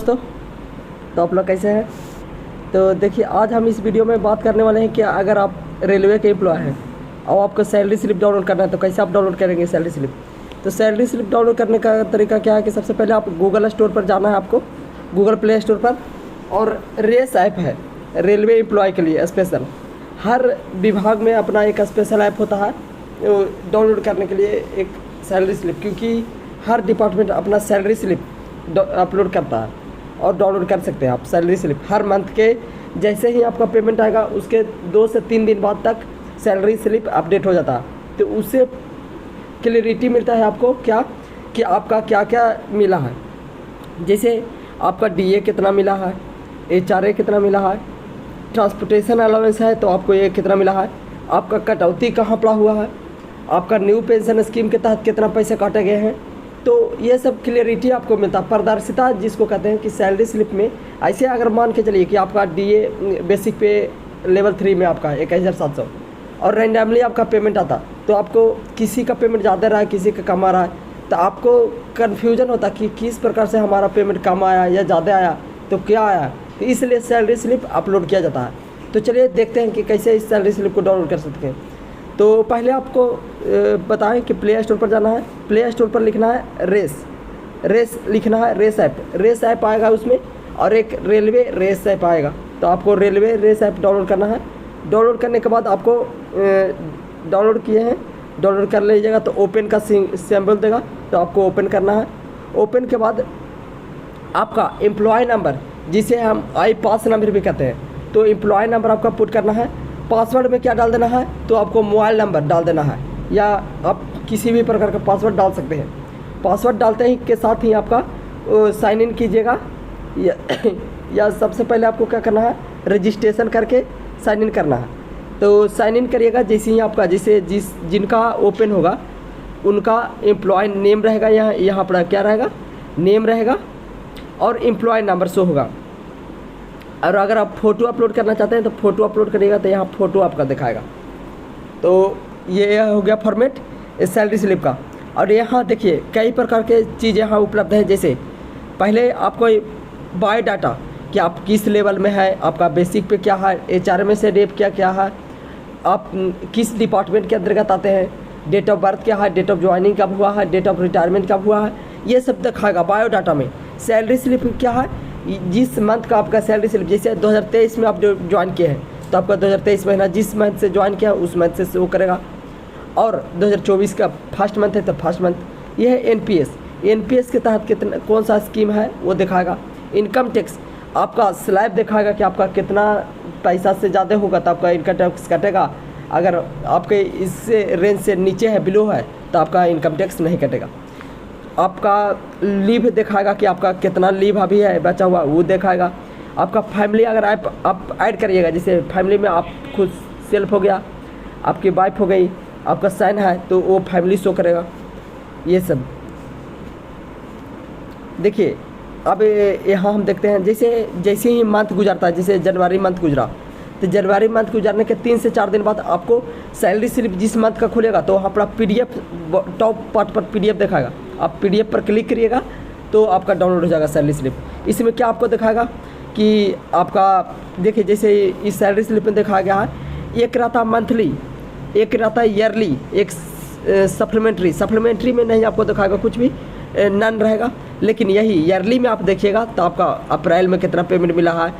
दोस्तों, तो आप लोग कैसे हैं। तो देखिए, आज हम इस वीडियो में बात करने वाले हैं कि अगर आप रेलवे के एम्प्लॉय हैं और आपको सैलरी स्लिप डाउनलोड करना है तो कैसे आप डाउनलोड करेंगे सैलरी स्लिप। तो सैलरी स्लिप डाउनलोड करने का तरीका क्या है कि सबसे पहले आप गूगल स्टोर पर जाना है, आपको गूगल प्ले स्टोर पर, और रेस ऐप है रेलवे एम्प्लॉय के लिए स्पेशल। हर विभाग में अपना एक स्पेशल ऐप होता है डाउनलोड करने के लिए एक सैलरी स्लिप, क्योंकि हर डिपार्टमेंट अपना सैलरी स्लिप अपलोड करता है और डाउनलोड कर सकते हैं आप सैलरी स्लिप। हर मंथ के जैसे ही आपका पेमेंट आएगा उसके 2 से 3 दिन बाद तक सैलरी स्लिप अपडेट हो जाता है, तो उससे क्लियरिटी मिलता है आपको क्या कि आपका क्या क्या मिला है। जैसे आपका डीए कितना मिला है, एचआरए कितना मिला है, ट्रांसपोर्टेशन अलाउंस है तो आपको ये कितना मिला है, आपका कटौती कहाँ पड़ा हुआ है, आपका न्यू पेंशन स्कीम के तहत कितना पैसे काटे गए हैं। तो ये सब क्लियरिटी आपको मिलता है, पारदर्शिता जिसको कहते हैं कि सैलरी स्लिप में। ऐसे अगर मान के चलिए कि आपका डीए बेसिक पे लेवल 3 में आपका 1700 और रैंडमली आपका पेमेंट आता, तो आपको किसी का पेमेंट ज़्यादा रहा है, किसी का कम आ रहा है, तो आपको कन्फ्यूजन होता कि किस प्रकार से हमारा पेमेंट कम आया या ज़्यादा आया, तो क्या आया। तो इसलिए सैलरी स्लिप अपलोड किया जाता है। तो चलिए देखते हैं कि कैसे इस सैलरी स्लिप को डाउनलोड कर सकते हैं। तो पहले आपको बताएं कि प्ले स्टोर पर जाना है, प्ले स्टोर पर लिखना है रेस लिखना है, रेस ऐप आएगा उसमें, और एक रेलवे रेस ऐप आएगा। तो आपको रेलवे रेस ऐप डाउनलोड करना है। डाउनलोड करने के बाद आपको डाउनलोड किए हैं, डाउनलोड कर लीजिएगा तो ओपन का सिंबल देगा, तो आपको ओपन करना है। ओपन के बाद आपका एम्प्लॉय नंबर, जिसे हम आई पास नंबर भी कहते हैं, तो एम्प्लॉय नंबर आपका पुट करना है। पासवर्ड में क्या डाल देना है, तो आपको मोबाइल नंबर डाल देना है, या आप किसी भी प्रकार का पासवर्ड डाल सकते हैं। पासवर्ड डालते ही के साथ ही आपका साइन इन कीजिएगा, या सबसे पहले आपको क्या करना है, रजिस्ट्रेशन करके साइन इन करना है। तो साइन इन करिएगा, जैसे ही आपका जिनका ओपन होगा उनका एम्प्लॉय नेम रहेगा, यहाँ पर क्या रहेगा, नेम रहेगा और एम्प्लॉय नंबर शो होगा। और अगर आप फ़ोटो अपलोड करना चाहते हैं तो फ़ोटो अपलोड करिएगा, तो यहाँ फ़ोटो आपका दिखाएगा। तो ये हो गया फॉर्मेट इस सैलरी स्लिप का। और यहाँ देखिए कई प्रकार के चीज़ें यहाँ उपलब्ध हैं। जैसे पहले आपको बायोडाटा कि आप किस लेवल में है, आपका बेसिक पे क्या है, एचआर में से डेप क्या क्या है, आप किस डिपार्टमेंट के अंतर्गत आते हैं, डेट ऑफ बर्थ क्या है, डेट ऑफ ज्वाइनिंग कब हुआ है, डेट ऑफ रिटायरमेंट कब हुआ है, ये सब दिखाएगा बायोडाटा में। सैलरी स्लिप क्या है, जिस मंथ का आपका सैलरी स्लिप, जैसे 2023 में आप जो ज्वाइन किए हैं तो आपका 2023 महीना जिस मंथ से ज्वाइन किया उस मंथ से शो करेगा। और 2024 का फर्स्ट मंथ है तो फर्स्ट मंथ। ये है एनपीएस के तहत कितना कौन सा स्कीम है वो दिखाएगा। इनकम टैक्स आपका स्लैब दिखाएगा कि आपका कितना पैसा से ज़्यादा होगा तो आपका इनकम टैक्स कटेगा। अगर आपके इससे रेंज से नीचे है, बिलो है, तो आपका इनकम टैक्स नहीं कटेगा। आपका लीव दिखाएगा कि आपका कितना लीव अभी है बचा हुआ, वो दिखाएगा। आपका फैमिली अगर आप ऐड करिएगा, जैसे फैमिली में आप खुद सेल्फ हो गया, आपकी वाइफ हो गई, आपका सन है, तो वो फैमिली शो करेगा। ये सब देखिए। अब यहाँ हम देखते हैं जैसे ही मंथ गुजरता है, जैसे जनवरी मंथ गुजरा, तो जनवरी मंथ गुजरने के 3 से 4 दिन बाद आपको सैलरी स्लिप जिस मंथ का खुलेगा तो वहाँ पर पीडीएफ टॉप पार्ट पर पीडीएफ दिखाएगा। आप पीडीएफ पर क्लिक करिएगा तो आपका डाउनलोड हो जाएगा सैलरी स्लिप। इसमें क्या आपको दिखाएगा कि आपका देखिए, जैसे इस सैलरी स्लिप में दिखाया गया है, एक रहता मंथली, एक रहता ईयरली, एक सप्लीमेंट्री में नहीं आपको दिखाएगा कुछ भी, नन रहेगा। लेकिन यही ईयरली में आप देखिएगा तो आपका अप्रैल में कितना पेमेंट मिला है,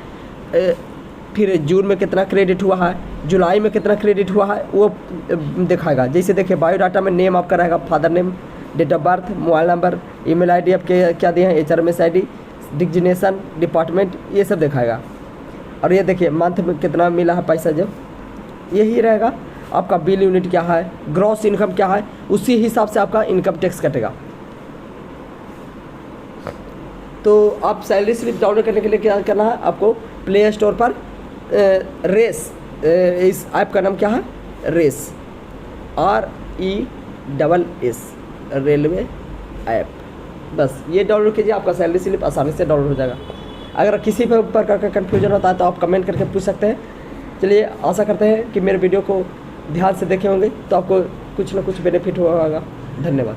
फिर जून में कितना क्रेडिट हुआ है, जुलाई में कितना क्रेडिट हुआ है, वो दिखाएगा। जैसे देखिए बायोडाटा में नेम आपका रहेगा, father name, date of birth, mobile number, email ID आपके क्या दिए हैं, एचआरएमएस आईडी, डिजिग्नेशन, डिपार्टमेंट, ये सब दिखाएगा। और ये देखिए मंथ में कितना मिला है पैसा, जब यही रहेगा। आपका बिल यूनिट क्या है, ग्रॉस इनकम क्या है, उसी हिसाब से आपका इनकम टैक्स कटेगा। तो आप सैलरी स्लिप डाउनलोड करने के लिए क्या करना है, आपको प्ले स्टोर पर रेस, इस ऐप का नाम क्या है, रेस, RESS, रेलवे ऐप, बस ये डाउनलोड कीजिए, आपका सैलरी स्लिप आसानी से डाउनलोड हो जाएगा। अगर किसी भी प्रकार का कन्फ्यूजन होता है तो आप कमेंट करके पूछ सकते हैं। चलिए, आशा करते हैं कि मेरे वीडियो को ध्यान से देखे होंगे तो आपको कुछ ना कुछ बेनिफिट हुआ होगा। धन्यवाद।